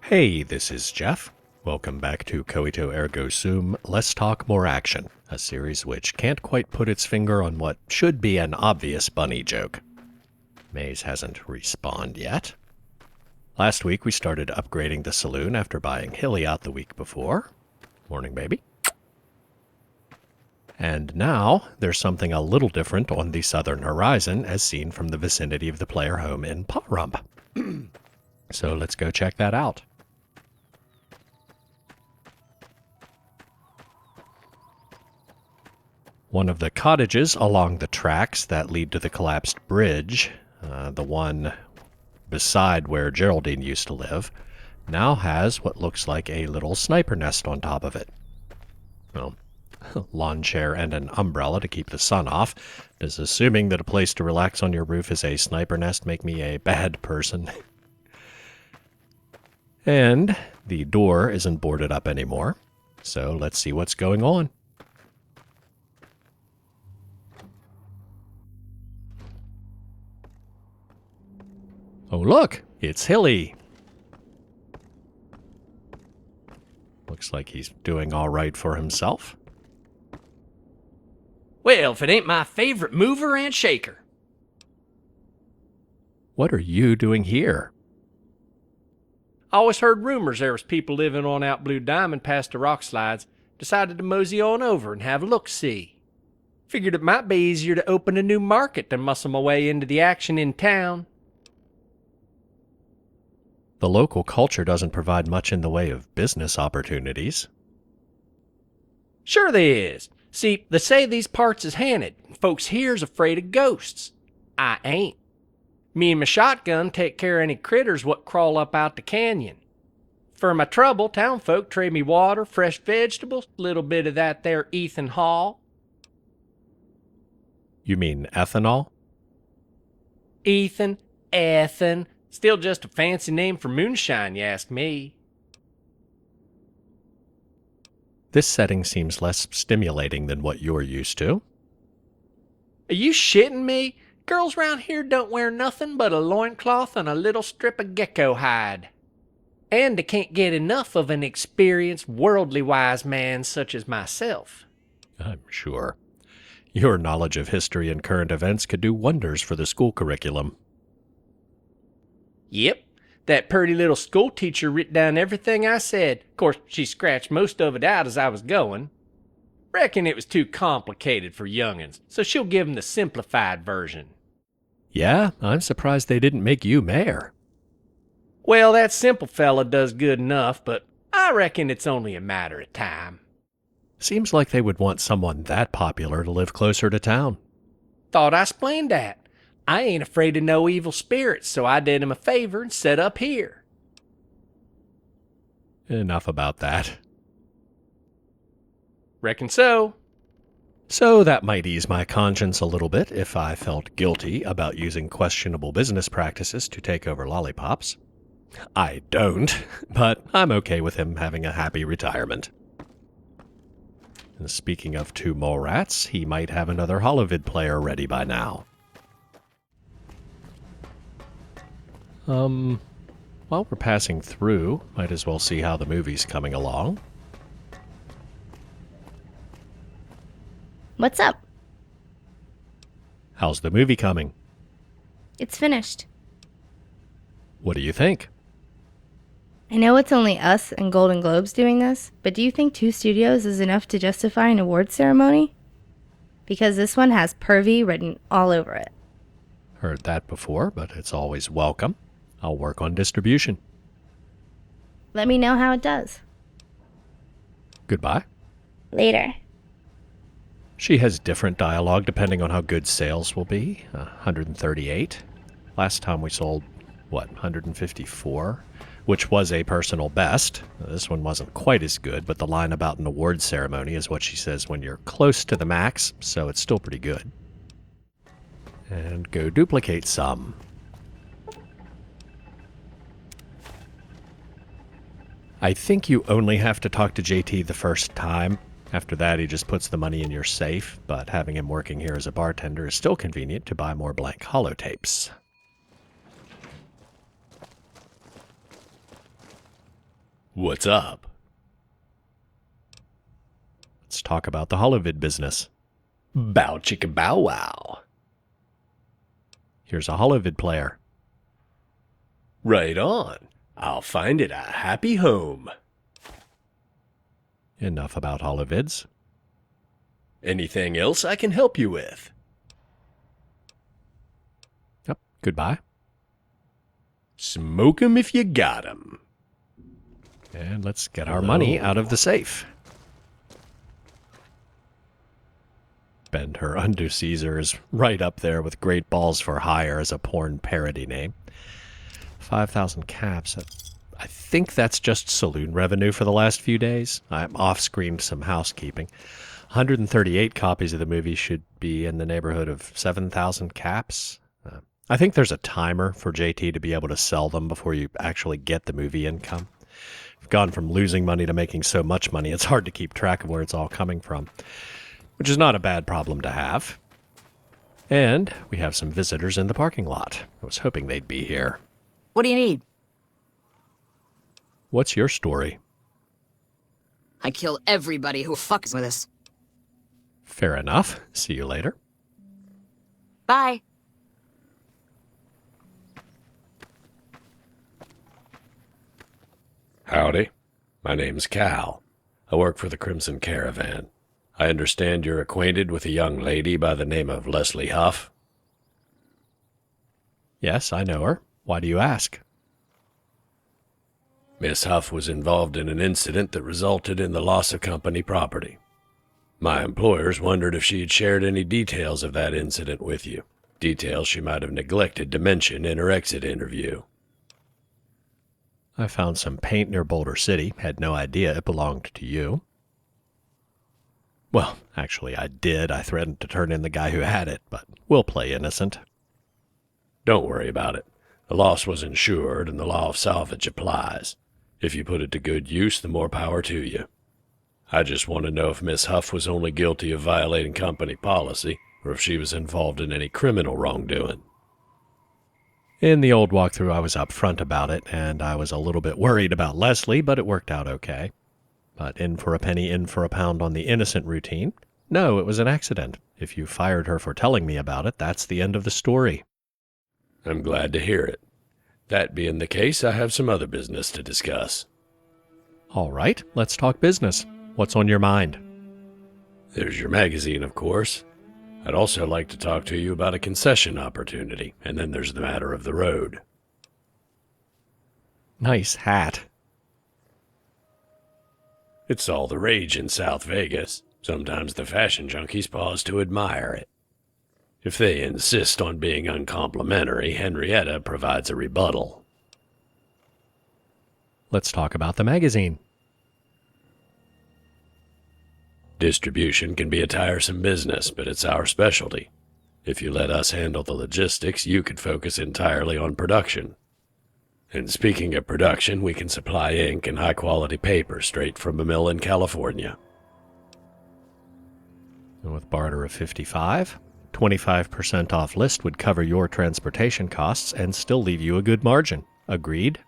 Hey, this is Jeff. Welcome back to Coito Ergo Sum, Less Talk, More Action, a series which can't quite put its finger on what should be an obvious bunny joke. Maze hasn't respawned yet. Last week we started upgrading the saloon after buying Hilly out the week before. Morning, baby. And now there's something a little different on the southern horizon as seen from the vicinity of the player home in Paw-Rump. So let's go check that out. One of the cottages along the tracks that lead to the collapsed bridge, the one beside where Geraldine used to live, now has what looks like a little sniper nest on top of it. Well, lawn chair and an umbrella to keep the sun off. Does assuming that a place to relax on your roof is a sniper nest make me a bad person? And the door isn't boarded up anymore, so let's see what's going on. Oh look, it's Hilly. Looks like he's doing all right for himself. Well, if it ain't my favorite mover and shaker. What are you doing here? I always heard rumors there was people living on out Blue Diamond past the rock slides. Decided to mosey on over and have a look-see. Figured it might be easier to open a new market than muscle my way into the action in town. The local culture doesn't provide much in the way of business opportunities. Sure they is. See, they say these parts is haunted, and folks here's afraid of ghosts. I ain't. Me and my shotgun take care of any critters what crawl up out the canyon. For my trouble, town folk trade me water, fresh vegetables, little bit of that there Ethan Hall. You mean ethanol? Ethan. Still just a fancy name for moonshine, you ask me. This setting seems less stimulating than what you're used to. Are you shitting me? Girls round here don't wear nothing but a loincloth and a little strip of gecko hide. And they can't get enough of an experienced, worldly-wise man such as myself. I'm sure. Your knowledge of history and current events could do wonders for the school curriculum. Yep, that purty little school teacher writ down everything I said. Of course, she scratched most of it out as I was going. Reckon it was too complicated for young'uns, so she'll give 'em the simplified version. Yeah, I'm surprised they didn't make you mayor. Well, that simple fella does good enough, but I reckon it's only a matter of time. Seems like they would want someone that popular to live closer to town. Thought I explained that. I ain't afraid of no evil spirits, so I did him a favor and set up here. Enough about that. Reckon so. So that might ease my conscience a little bit if I felt guilty about using questionable business practices to take over lollipops. I don't, but I'm okay with him having a happy retirement. And speaking of two mole rats, he might have another holovid player ready by now. While we're passing through, might as well see how the movie's coming along. What's up? How's the movie coming? It's finished. What do you think? I know it's only us and Golden Globes doing this, but do you think 2 studios is enough to justify an award ceremony? Because this one has pervy written all over it. Heard that before, but it's always welcome. I'll work on distribution. Let me know how it does. Goodbye. Later. She has different dialogue depending on how good sales will be. 138. Last time we sold, 154? Which was a personal best. This one wasn't quite as good, but the line about an award ceremony is what she says when you're close to the max, so it's still pretty good. And go duplicate some. I think you only have to talk to JT the first time. After that, he just puts the money in your safe, but having him working here as a bartender is still convenient to buy more blank holotapes. What's up? Let's talk about the holovid business. Bow chicka bow wow. Here's a holovid player. Right on. I'll find it a happy home. Enough about holovids. Anything else I can help you with? Yep, goodbye. Smoke 'em if you got 'em. And let's get our money out of the safe. Bend Her Unto Caesar is right up there with Great Balls for Hire as a porn parody name. 5,000 caps. I think that's just saloon revenue for the last few days. I'm off-screened some housekeeping. 138 copies of the movie should be in the neighborhood of 7,000 caps. I think there's a timer for JT to be able to sell them before you actually get the movie income. We've gone from losing money to making so much money, it's hard to keep track of where it's all coming from, which is not a bad problem to have. And we have some visitors in the parking lot. I was hoping they'd be here. What do you need? What's your story? I kill everybody who fucks with us. Fair enough. See you later. Bye. Howdy. My name's Cal. I work for the Crimson Caravan. I understand you're acquainted with a young lady by the name of Leslie Huff. Yes, I know her. Why do you ask? Miss Huff was involved in an incident that resulted in the loss of company property. My employers wondered if she had shared any details of that incident with you, details she might have neglected to mention in her exit interview. I found some paint near Boulder City. Had no idea it belonged to you. Well, actually, I did. I threatened to turn in the guy who had it, but we'll play innocent. Don't worry about it. The loss was insured, and the law of salvage applies. If you put it to good use, the more power to you. I just want to know if Miss Huff was only guilty of violating company policy, or if she was involved in any criminal wrongdoing. In the old walkthrough, I was upfront about it, and I was a little bit worried about Leslie, but it worked out okay. But in for a penny, in for a pound on the innocent routine? No, it was an accident. If you fired her for telling me about it, that's the end of the story. I'm glad to hear it. That being the case, I have some other business to discuss. All right, let's talk business. What's on your mind? There's your magazine, of course. I'd also like to talk to you about a concession opportunity, and then there's the matter of the road. Nice hat. It's all the rage in South Vegas. Sometimes the fashion junkies pause to admire it. If they insist on being uncomplimentary, Henrietta provides a rebuttal. Let's talk about the magazine. Distribution can be a tiresome business, but it's our specialty. If you let us handle the logistics, you could focus entirely on production. And speaking of production, we can supply ink and high-quality paper straight from a mill in California. And with barter of 55, 25% off list would cover your transportation costs and still leave you a good margin. Agreed?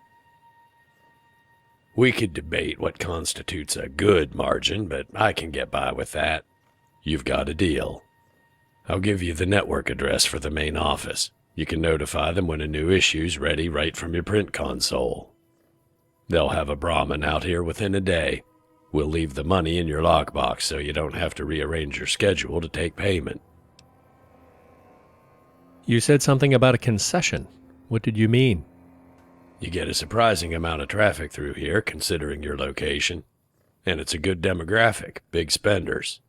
We could debate what constitutes a good margin, but I can get by with that. You've got a deal. I'll give you the network address for the main office. You can notify them when a new issue's ready right from your print console. They'll have a Brahmin out here within a day. We'll leave the money in your lockbox so you don't have to rearrange your schedule to take payment. You said something about a concession. What did you mean? You get a surprising amount of traffic through here, considering your location. And it's a good demographic, big spenders.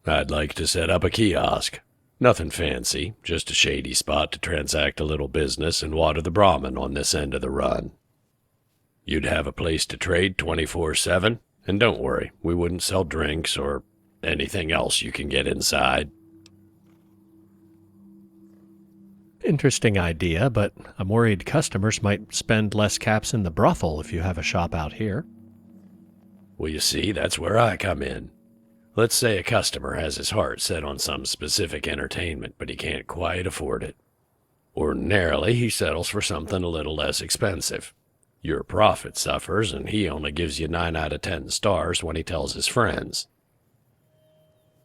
I'd like to set up a kiosk. Nothing fancy, just a shady spot to transact a little business and water the Brahmin on this end of the run. You'd have a place to trade 24/7, and don't worry, we wouldn't sell drinks or anything else you can get inside. Interesting idea, but I'm worried customers might spend less caps in the brothel if you have a shop out here. Well, you see, that's where I come in. Let's say a customer has his heart set on some specific entertainment, but he can't quite afford it. Ordinarily, he settles for something a little less expensive. Your profit suffers, and he only gives you 9 out of 10 stars when he tells his friends.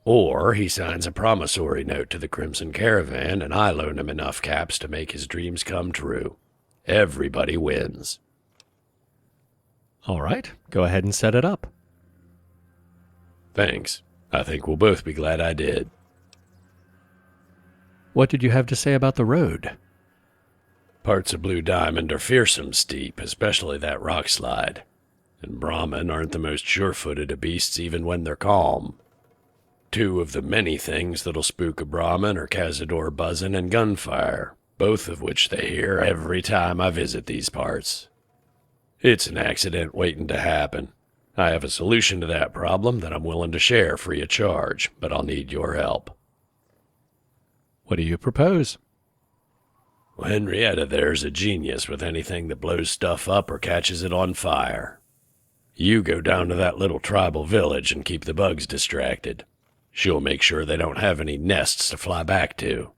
Or he signs a promissory note to the Crimson Caravan, and I loan him enough caps to make his dreams come true. Everybody wins. All right, go ahead and set it up. Thanks. I think we'll both be glad I did. What did you have to say about the road? Parts of Blue Diamond are fearsome steep, especially that rock slide. And Brahmin aren't the most sure-footed of beasts even when they're calm. 2 of the many things that'll spook a Brahmin are Cazador buzzing and gunfire, both of which they hear every time I visit these parts. It's an accident waiting to happen. I have a solution to that problem that I'm willing to share free of charge, but I'll need your help. What do you propose? Well, Henrietta there's a genius with anything that blows stuff up or catches it on fire. You go down to that little tribal village and keep the bugs distracted. She'll make sure they don't have any nests to fly back to.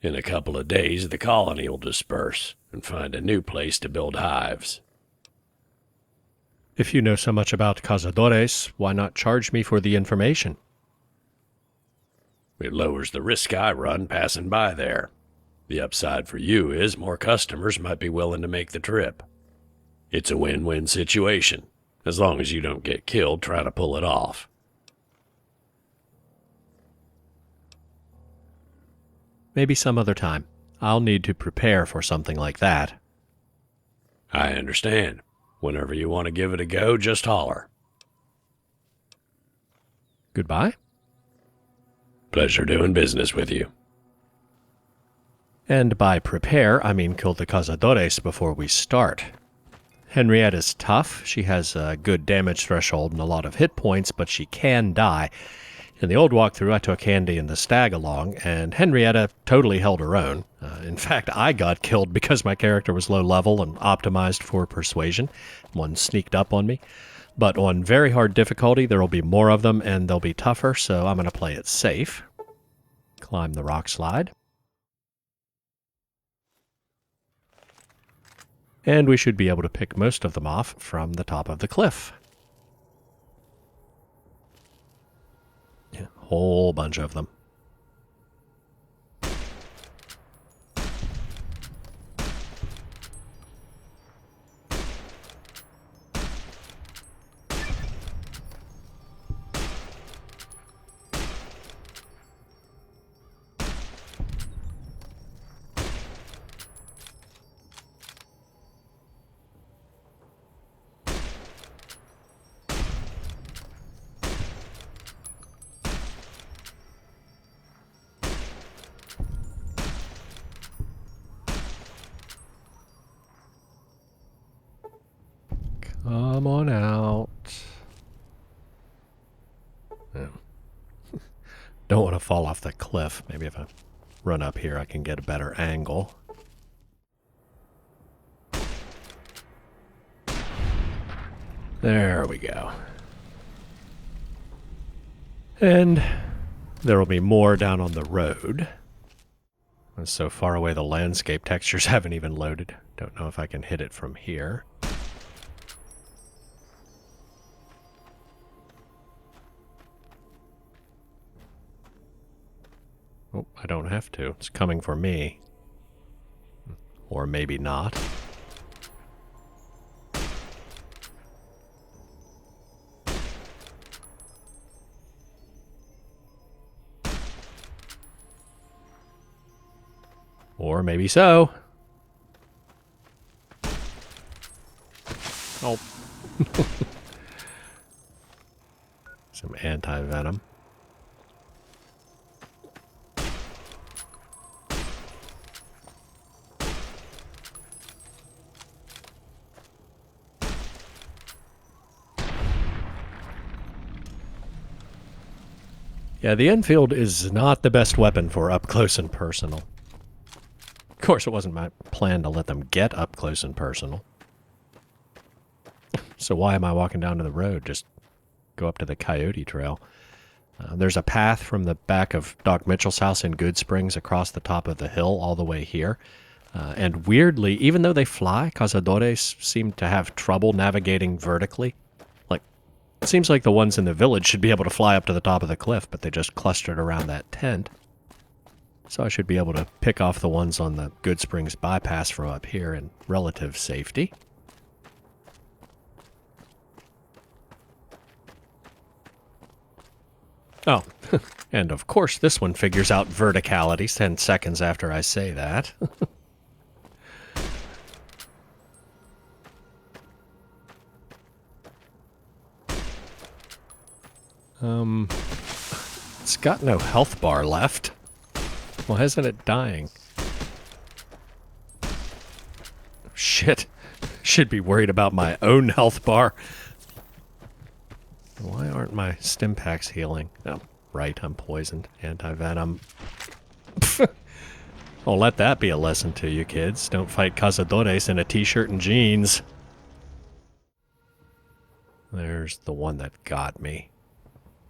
In a couple of days, the colony will disperse and find a new place to build hives. If you know so much about cazadores, why not charge me for the information? It lowers the risk I run passing by there. The upside for you is more customers might be willing to make the trip. It's a win-win situation, as long as you don't get killed trying to pull it off. Maybe some other time. I'll need to prepare for something like that. I understand. Whenever you want to give it a go, just holler. Goodbye. Pleasure doing business with you. And by prepare, I mean kill the cazadores before we start. Henrietta's tough. She has a good damage threshold and a lot of hit points, but she can die. In the old walkthrough, I took Handy and the stag along, and Henrietta totally held her own. In fact, I got killed because my character was low level and optimized for persuasion. One sneaked up on me. But on very hard difficulty, there will be more of them, and they'll be tougher, so I'm going to play it safe. Climb the rock slide. And we should be able to pick most of them off from the top of the cliff. Yeah, whole bunch of them. Come on out. Oh. Don't want to fall off the cliff. Maybe if I run up here, I can get a better angle. There we go. And there will be more down on the road. And so far away the landscape textures haven't even loaded. Don't know if I can hit it from here. Oh, I don't have to. It's coming for me. Or maybe not. Or maybe so. Oh. Some anti-venom. Yeah, the Enfield is not the best weapon for up close and personal. Of course, it wasn't my plan to let them get up close and personal. So why am I walking down to the road? Just go up to the Coyote Trail. There's a path from the back of Doc Mitchell's house in Good Springs across the top of the hill all the way here. And weirdly, even though they fly, cazadores seem to have trouble navigating vertically. Like, it seems like the ones in the village should be able to fly up to the top of the cliff, but they just clustered around that tent. So I should be able to pick off the ones on the Good Springs bypass from up here in relative safety. Oh, and of course this one figures out verticality 10 seconds after I say that. It's got no health bar left. Why isn't it dying? Shit. Should be worried about my own health bar. Why aren't my stim packs healing? Oh, right, I'm poisoned. Anti-venom. I'll let that be a lesson to you, kids. Don't fight cazadores in a t-shirt and jeans. There's the one that got me.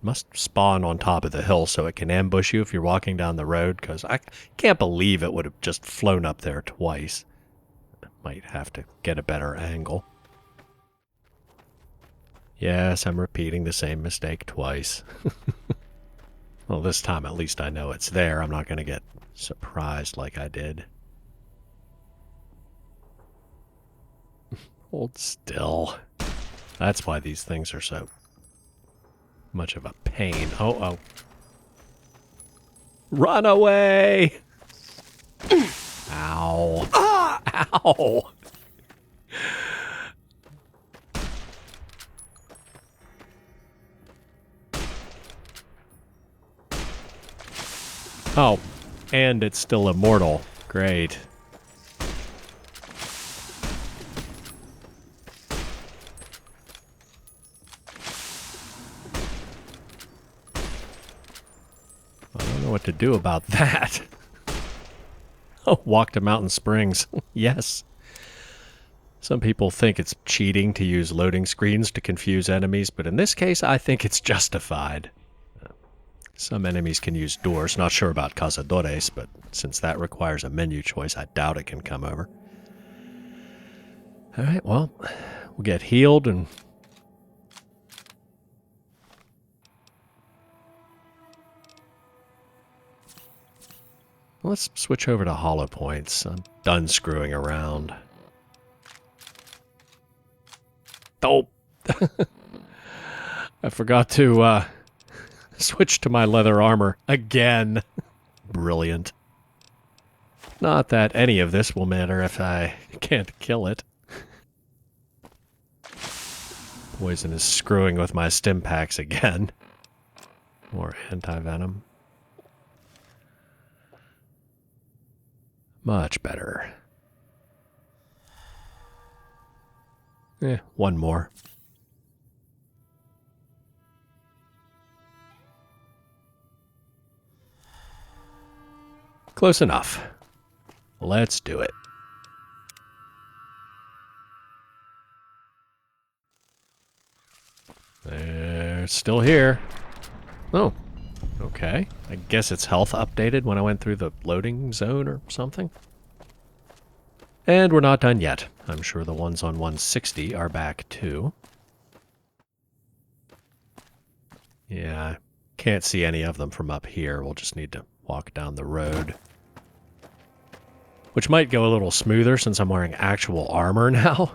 Must spawn on top of the hill so it can ambush you if you're walking down the road, because I can't believe it would have just flown up there twice. Might have to get a better angle. Yes, I'm repeating the same mistake twice. Well, this time at least I know it's there. I'm not going to get surprised like I did. Hold still. That's why these things are so much of a pain. Oh. Run away! Ow. Ow! Oh, and it's still immortal. Great. I don't know what to do about that. Oh, walk to Mountain Springs. Yes. Some people think it's cheating to use loading screens to confuse enemies, but in this case, I think it's justified. Some enemies can use doors. Not sure about cazadores, but since that requires a menu choice, I doubt it can come over. Alright, well, we'll get healed and... Let's switch over to hollow points. I'm done screwing around. Oh! I forgot to, switch to my leather armor again. Brilliant. Not that any of this will matter if I can't kill it. Poison is screwing with my stim packs again. More anti-venom. Much better. One more. Close enough. Let's do it. They're still here. Oh, okay. I guess its health updated when I went through the loading zone or something. And we're not done yet. I'm sure the ones on 160 are back too. Yeah, I can't see any of them from up here. We'll just need to walk down the road. Which might go a little smoother since I'm wearing actual armor now.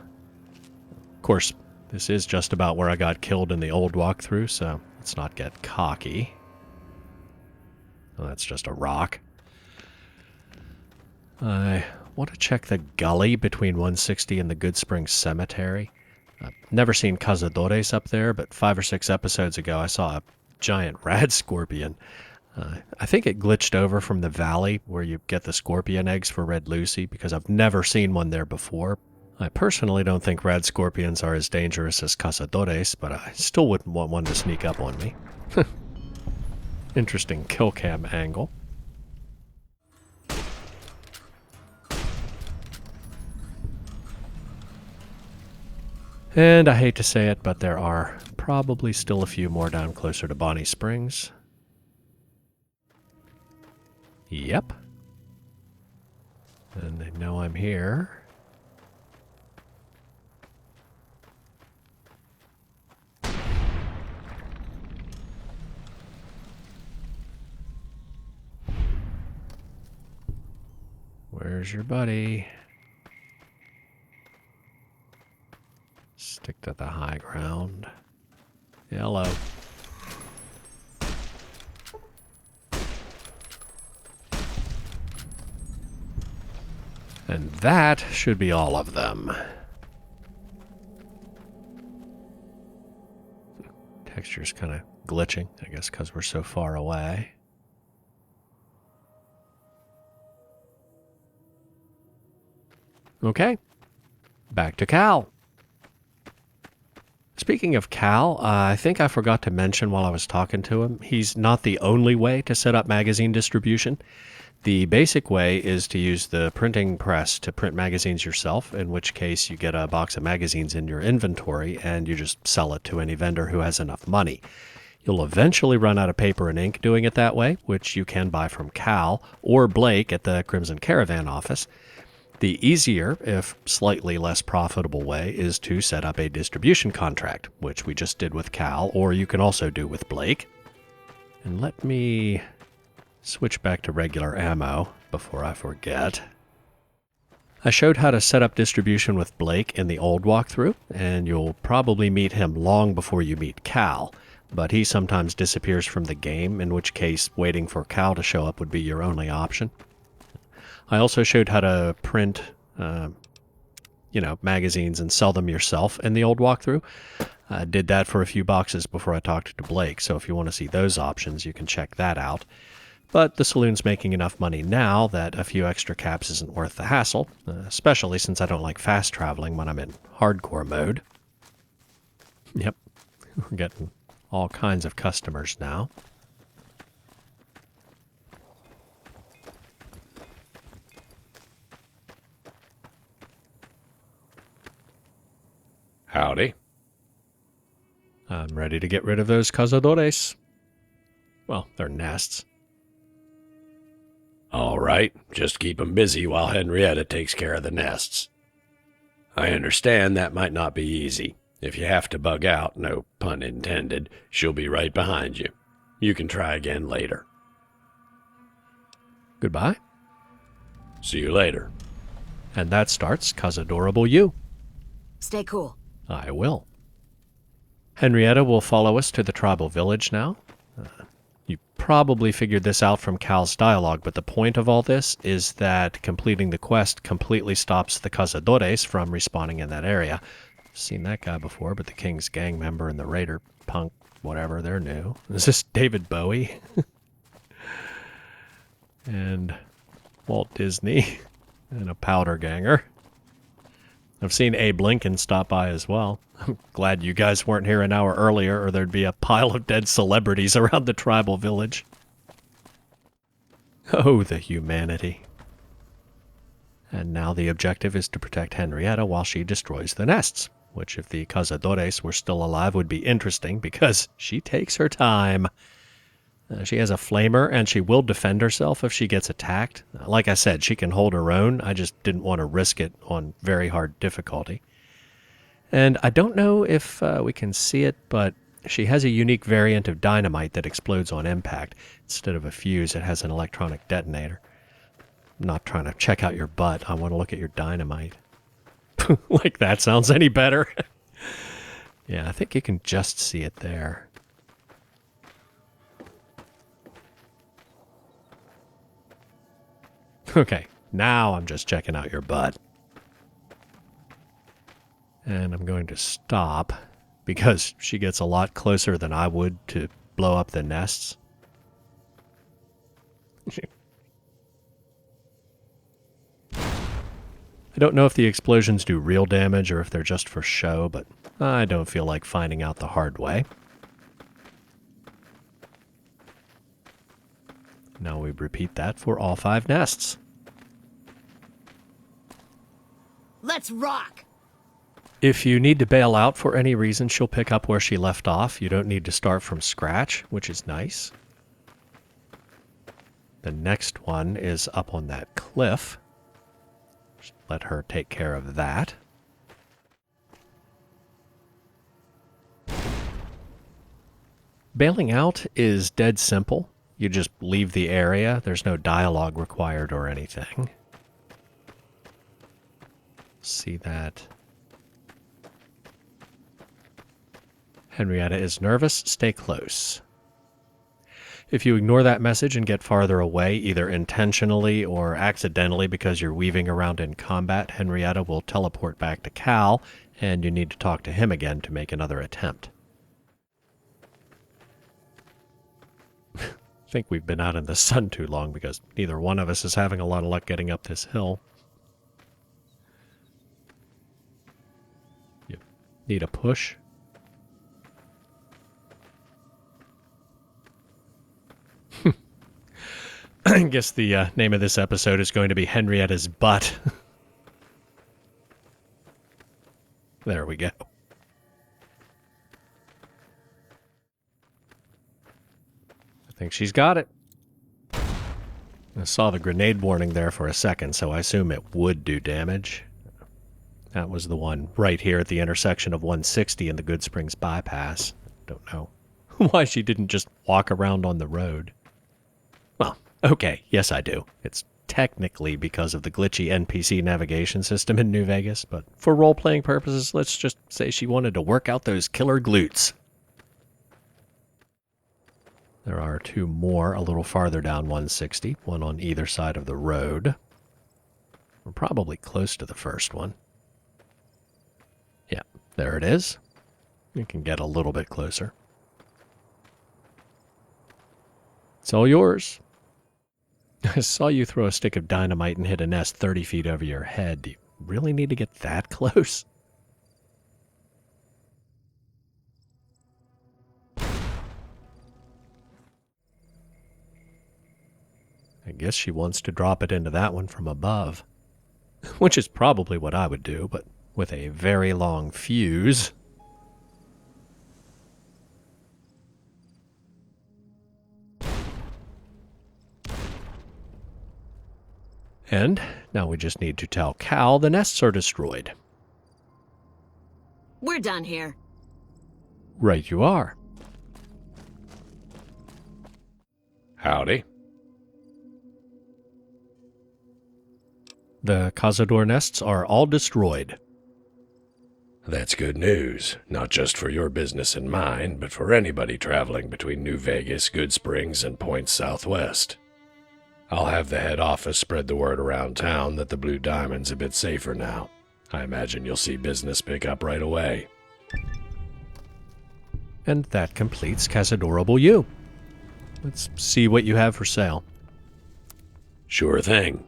Of course, this is just about where I got killed in the old walkthrough, so let's not get cocky. Oh, that's just a rock. I want to check the gully between 160 and the Good Springs Cemetery. I've never seen cazadores up there, but 5 or 6 episodes ago I saw a giant rad scorpion. I think it glitched over from the valley where you get the scorpion eggs for Red Lucy, because I've never seen one there before. I personally don't think rad scorpions are as dangerous as cazadores, but I still wouldn't want one to sneak up on me. Interesting kill cam angle. And I hate to say it, but there are probably still a few more down closer to Bonnie Springs. Yep. And they know I'm here. Where's your buddy? Stick to the high ground. Hello. And that should be all of them. Texture's kind of glitching, I guess, because we're so far away. Okay, back to Cal. Speaking of Cal, I think I forgot to mention while I was talking to him, he's not the only way to set up magazine distribution. The basic way is to use the printing press to print magazines yourself, in which case you get a box of magazines in your inventory and you just sell it to any vendor who has enough money. You'll eventually run out of paper and ink doing it that way, which you can buy from Cal or Blake at the Crimson Caravan office. The easier, if slightly less profitable way is to set up a distribution contract, which we just did with Cal, or you can also do with Blake. And let me switch back to regular ammo before I forget. I showed how to set up distribution with Blake in the old walkthrough, and you'll probably meet him long before you meet Cal, but he sometimes disappears from the game, in which case waiting for Cal to show up would be your only option. I also showed how to print, magazines and sell them yourself in the old walkthrough. I did that for a few boxes before I talked to Blake, so if you want to see those options, you can check that out. But the saloon's making enough money now that a few extra caps isn't worth the hassle, especially since I don't like fast traveling when I'm in hardcore mode. Yep, we're getting all kinds of customers now. Howdy. I'm ready to get rid of those cazadores. Well, they're nests. All right, just keep 'em busy while Henrietta takes care of the nests. I understand that might not be easy. If you have to bug out, no pun intended, she'll be right behind you. You can try again later. Goodbye. See you later. And that starts Cazadorable U. Stay cool. I will. Henrietta will follow us to the tribal village now. You probably figured this out from Cal's dialogue, but the point of all this is that completing the quest completely stops the Cazadores from respawning in that area. I've seen that guy before, but the King's gang member and the Raider punk, whatever, they're new. Is this David Bowie? And Walt Disney and a powder ganger. I've seen Abe Lincoln stop by as well. I'm glad you guys weren't here an hour earlier, or there'd be a pile of dead celebrities around the tribal village. Oh, the humanity. And now the objective is to protect Henrietta while she destroys the nests, which if the Cazadores were still alive would be interesting because she takes her time. She has a flamer, and she will defend herself if she gets attacked. Like I said, she can hold her own. I just didn't want to risk it on very hard difficulty. And I don't know if we can see it, but she has a unique variant of dynamite that explodes on impact. Instead of a fuse, it has an electronic detonator. I'm not trying to check out your butt. I want to look at your dynamite. Like that sounds any better. Yeah, I think you can just see it there. Okay, now I'm just checking out your butt. And I'm going to stop because she gets a lot closer than I would to blow up the nests. I don't know if the explosions do real damage or if they're just for show, but I don't feel like finding out the hard way. Now we repeat that for all 5 nests. Let's rock! If you need to bail out for any reason, she'll pick up where she left off. You don't need to start from scratch, which is nice. The next one is up on that cliff. Just let her take care of that. Bailing out is dead simple. You just leave the area. There's no dialogue required or anything. See that. Henrietta is nervous. Stay close. If you ignore that message and get farther away, either intentionally or accidentally because you're weaving around in combat, Henrietta will teleport back to Cal, and you need to talk to him again to make another attempt. I think we've been out in the sun too long because neither one of us is having a lot of luck getting up this hill. You need a push. I guess the name of this episode is going to be Henrietta's Butt. There we go. I think she's got it. I saw the grenade warning there for a second, so I assume it would do damage. That was the one right here at the intersection of 160 and the Good Springs bypass. Don't know why she didn't just walk around on the road. Well, okay, yes I do. It's technically because of the glitchy NPC navigation system in New Vegas, but for role-playing purposes, let's just say she wanted to work out those killer glutes. There are two more a little farther down 160, one on either side of the road. We're probably close to the first one. Yeah, there it is. You can get a little bit closer. It's all yours. I saw you throw a stick of dynamite and hit a nest 30 feet over your head. Do you really need to get that close? I guess she wants to drop it into that one from above. Which is probably what I would do, but with a very long fuse. And now we just need to tell Cal the nests are destroyed. We're done here. Right you are. Howdy. The Cazador nests are all destroyed. That's good news, not just for your business and mine, but for anybody traveling between New Vegas, Good Springs, and Point Southwest. I'll have the head office spread the word around town that the Blue Diamond's a bit safer now. I imagine you'll see business pick up right away. And that completes Cazadorable U. Let's see what you have for sale. Sure thing.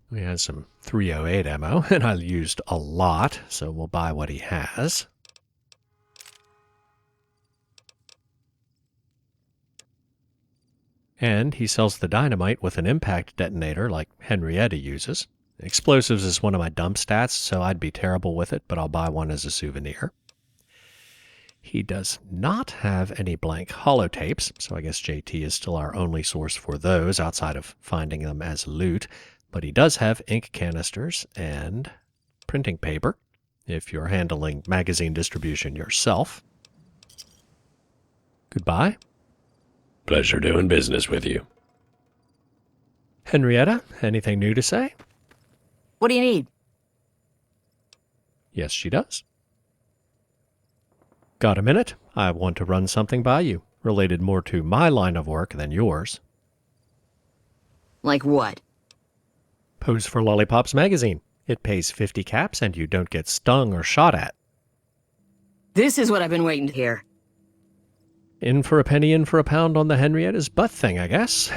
We had some 308 ammo, and I used a lot, so we'll buy what he has. And he sells the dynamite with an impact detonator like Henrietta uses. Explosives is one of my dump stats, so I'd be terrible with it, but I'll buy one as a souvenir. He does not have any blank holotapes, so I guess JT is still our only source for those outside of finding them as loot. But he does have ink canisters and printing paper, if you're handling magazine distribution yourself. Goodbye. Pleasure doing business with you. Henrietta, anything new to say? What do you need? Yes, she does. Got a minute? I want to run something by you, related more to my line of work than yours. Like what? Pose for Lollipops magazine. It pays 50 caps and you don't get stung or shot at. This is what I've been waiting to hear. In for a penny, in for a pound on the Henrietta's butt thing, I guess.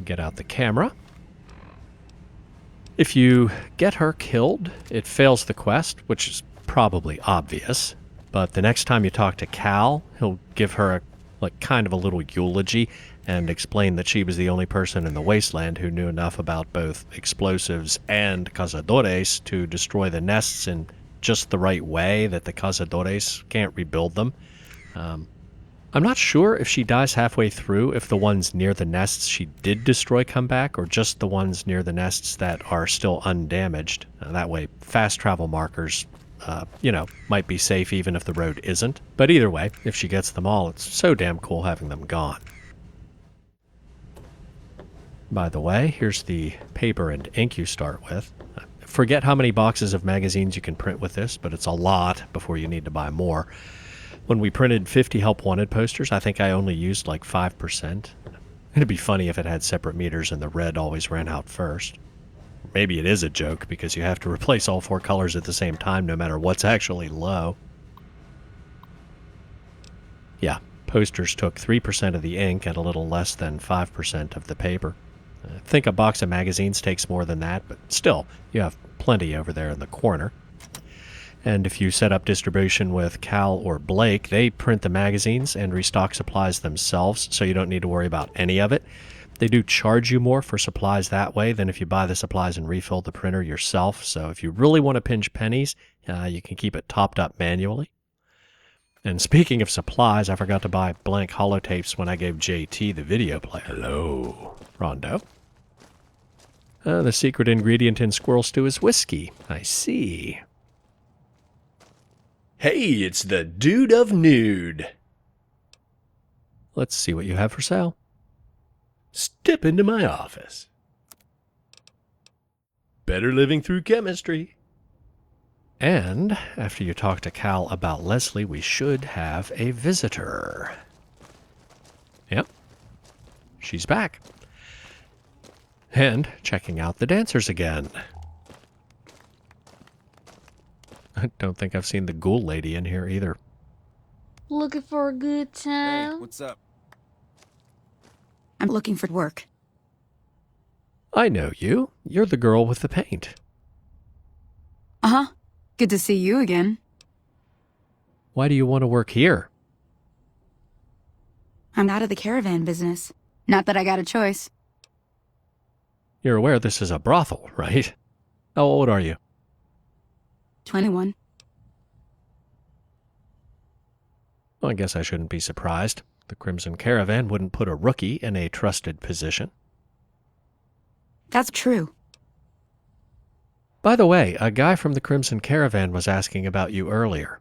Get out the camera. If you get her killed, it fails the quest, which is probably obvious. But the next time you talk to Cal, he'll give her kind of a little eulogy and explain that she was the only person in the wasteland who knew enough about both explosives and cazadores to destroy the nests in just the right way that the cazadores can't rebuild them. I'm not sure if she dies halfway through, if the ones near the nests she did destroy come back, or just the ones near the nests that are still undamaged. That way, fast travel markers, might be safe even if the road isn't. But either way, if she gets them all, it's so damn cool having them gone. By the way, here's the paper and ink you start with. Forget how many boxes of magazines you can print with this, but it's a lot before you need to buy more. When we printed 50 Help Wanted posters, I think I only used like 5%. It'd be funny if it had separate meters and the red always ran out first. Maybe it is a joke because you have to replace all 4 colors at the same time no matter what's actually low. Yeah, posters took 3% of the ink and a little less than 5% of the paper. I think a box of magazines takes more than that, but still, you have plenty over there in the corner. And if you set up distribution with Cal or Blake, they print the magazines and restock supplies themselves, so you don't need to worry about any of it. They do charge you more for supplies that way than if you buy the supplies and refill the printer yourself, so if you really want to pinch pennies, you can keep it topped up manually. And speaking of supplies, I forgot to buy blank holotapes when I gave JT the video player. Hello. Rondo. The secret ingredient in squirrel stew is whiskey. I see. Hey, it's the dude of nude. Let's see what you have for sale. Step into my office. Better living through chemistry. And after you talk to Cal about Leslie, we should have a visitor. Yep. She's back. And checking out the dancers again. I don't think I've seen the ghoul lady in here either. Looking for a good time? Hey, what's up? I'm looking for work. I know you. You're the girl with the paint. Uh-huh. Good to see you again. Why do you want to work here? I'm out of the caravan business. Not that I got a choice. You're aware this is a brothel, right? How old are you? 21. Well, I guess I shouldn't be surprised. The Crimson Caravan wouldn't put a rookie in a trusted position. That's true. By the way, a guy from the Crimson Caravan was asking about you earlier.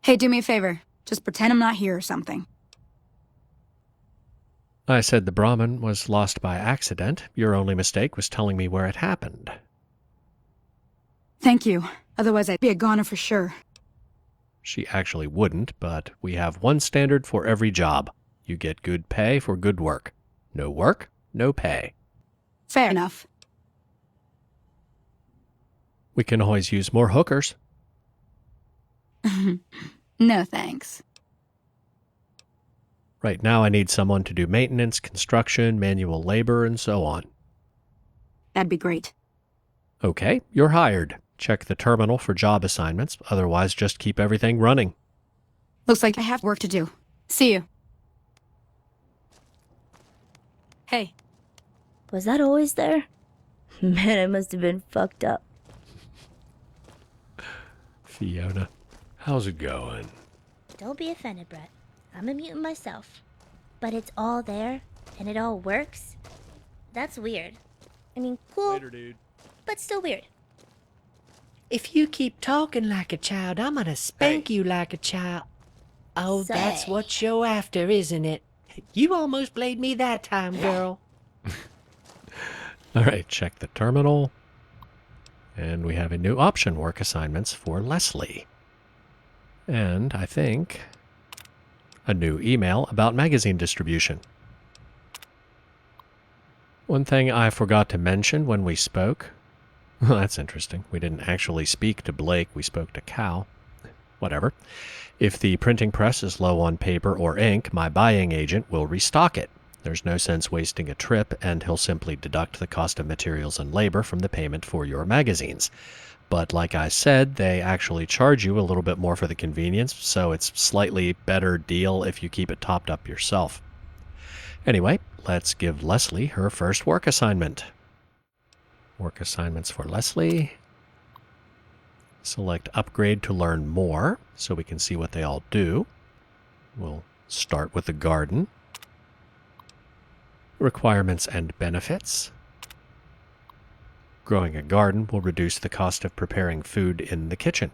Hey, do me a favor. Just pretend I'm not here or something. I said the Brahmin was lost by accident. Your only mistake was telling me where it happened. Thank you. Otherwise, I'd be a goner for sure. She actually wouldn't, but we have one standard for every job. You get good pay for good work. No work, no pay. Fair enough. We can always use more hookers. No thanks. Right now I need someone to do maintenance, construction, manual labor, and so on. That'd be great. Okay, you're hired. Check the terminal for job assignments, otherwise just keep everything running. Looks like I have work to do. See you. Hey. Was that always there? Man, I must have been fucked up. Fiona. How's it going? Don't be offended, Brett. I'm a mutant myself. But it's all there, and it all works? That's weird. I mean, cool, Later, dude. but still weird. If you keep talking like a child, I'm gonna spank you like a child. Oh, that's Say. what you're after, isn't it? You almost played me that time, girl. All right, check the terminal. And we have a new option, work assignments for Leslie. And I think a new email about magazine distribution. One thing I forgot to mention when we spoke. Well, that's interesting. We didn't actually speak to Blake, we spoke to Cal. Whatever. If the printing press is low on paper or ink, my buying agent will restock it. There's no sense wasting a trip, and he'll simply deduct the cost of materials and labor from the payment for your magazines. But like I said, they actually charge you a little bit more for the convenience, so it's slightly better deal if you keep it topped up yourself. Anyway, let's give Leslie her first work assignment. Work assignments for Leslie. Select upgrade to learn more, so we can see what they all do. We'll Start with the garden. Requirements and benefits. Growing a garden will reduce the cost of preparing food in the kitchen.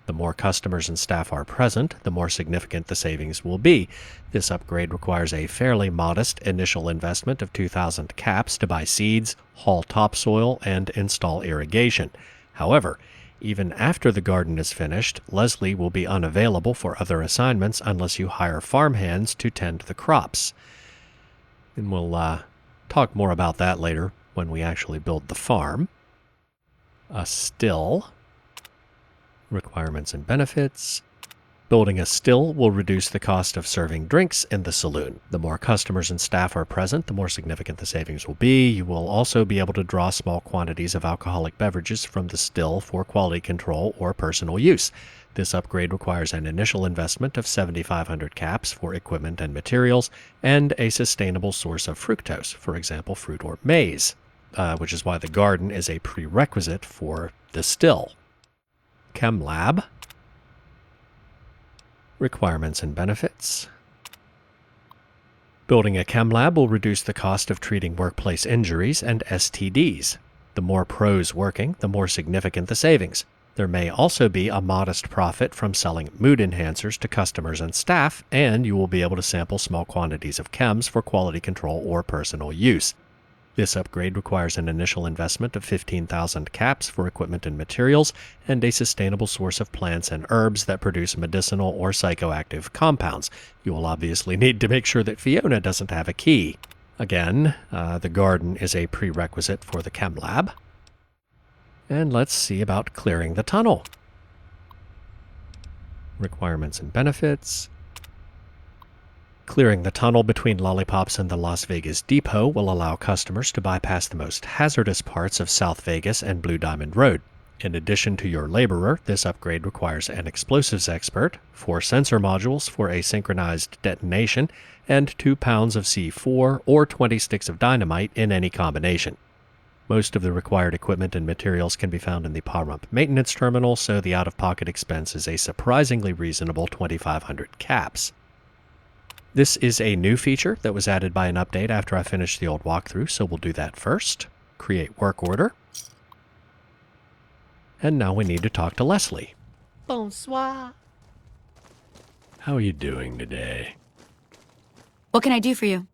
The more customers and staff are present, the more significant the savings will be. This upgrade requires a fairly modest initial investment of 2,000 caps to buy seeds, haul topsoil, and install irrigation. However, even after the garden is finished, Leslie will be unavailable for other assignments unless you hire farmhands to tend the crops. And we'll talk more about that later when we actually build the farm. A still. Requirements and benefits. Building a still will reduce the cost of serving drinks in the saloon. The more customers and staff are present, the more significant the savings will be. You will also be able to draw small quantities of alcoholic beverages from the still for quality control or personal use. This upgrade requires an initial investment of 7,500 caps for equipment and materials, and a sustainable source of fructose, for example, fruit or maize, which is why the garden is a prerequisite for the still. Chem Lab. Requirements and benefits. Building a chem lab will reduce the cost of treating workplace injuries and STDs. The more pros working, the more significant the savings. There may also be a modest profit from selling mood enhancers to customers and staff, and you will be able to sample small quantities of chems for quality control or personal use. This upgrade requires an initial investment of 15,000 caps for equipment and materials, and a sustainable source of plants and herbs that produce medicinal or psychoactive compounds. You will obviously need to make sure that Fiona doesn't have a key. Again, the garden is a prerequisite for the chem lab. And let's see about clearing the tunnel. Requirements and benefits. Clearing the tunnel between Lollipops and the Las Vegas Depot will allow customers to bypass the most hazardous parts of South Vegas and Blue Diamond Road. In addition to your laborer, this upgrade requires an explosives expert, 4 sensor modules for a synchronized detonation, and 2 pounds of C4 or 20 sticks of dynamite in any combination. Most of the required equipment and materials can be found in the Pahrump maintenance terminal, so the out-of-pocket expense is a surprisingly reasonable 2,500 caps. This is a new feature that was added by an update after I finished the old walkthrough, so we'll do that first. Create work order. And now we need to talk to Leslie. Bonsoir. How are you doing today? What can I do for you?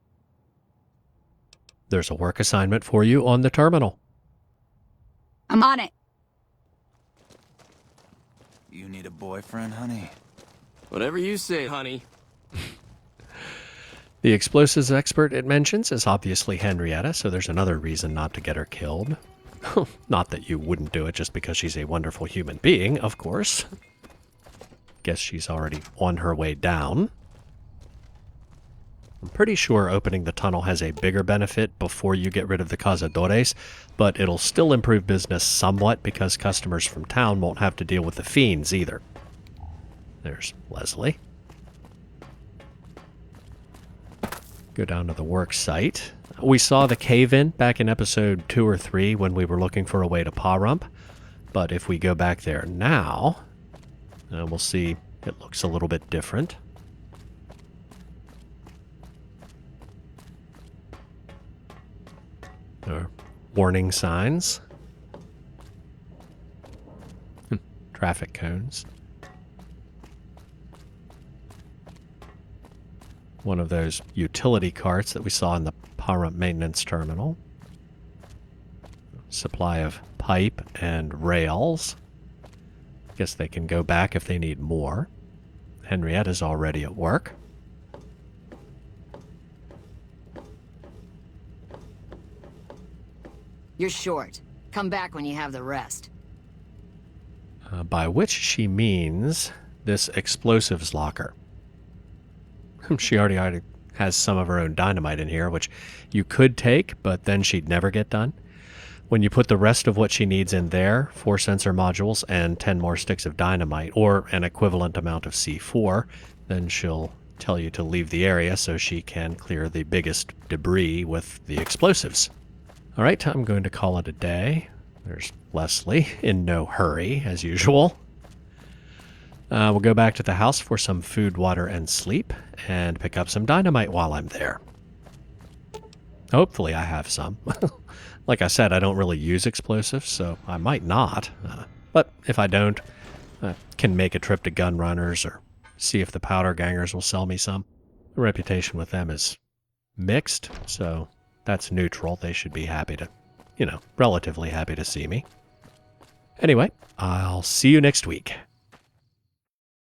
There's a work assignment for you on the terminal. I'm on it. You need a boyfriend, honey? Whatever you say, honey. The explosives expert it mentions is obviously Henrietta, so there's another reason not to get her killed. Not that you wouldn't do it just because she's a wonderful human being, of course. Guess she's already on her way down. I'm pretty sure opening the tunnel has a bigger benefit before you get rid of the cazadores, but it'll still improve business somewhat because customers from town won't have to deal with the fiends either. There's Leslie. Go down to the work site. We saw the cave-in back in episode 2 or 3 when we were looking for a way to Pahrump, but if we go back there now, we'll see it looks a little bit different. There are warning signs. Traffic cones. One of those utility carts that we saw in the Pahrump maintenance terminal. Supply of pipe and rails. Guess they can go back if they need more. Henrietta's already at work. You're short. Come back when you have the rest. By which she means this explosives locker. She already has some of her own dynamite in here, which you could take, but then she'd never get done. When you put the rest of what she needs in there, 4 sensor modules and 10 more sticks of dynamite, or an equivalent amount of C4, then she'll tell you to leave the area so she can clear the biggest debris with the explosives. All right, I'm going to call it a day. There's Leslie, in no hurry, as usual. We'll go back to the house for some food, water, and sleep, and pick up some dynamite while I'm there. Hopefully I have some. Like I said, I don't really use explosives, so I might not. But if I don't, I can make a trip to Gun Runners or see if the Powder Gangers will sell me some. The reputation with them is mixed, so that's neutral. They should be happy to, relatively happy to see me. Anyway, I'll see you next week.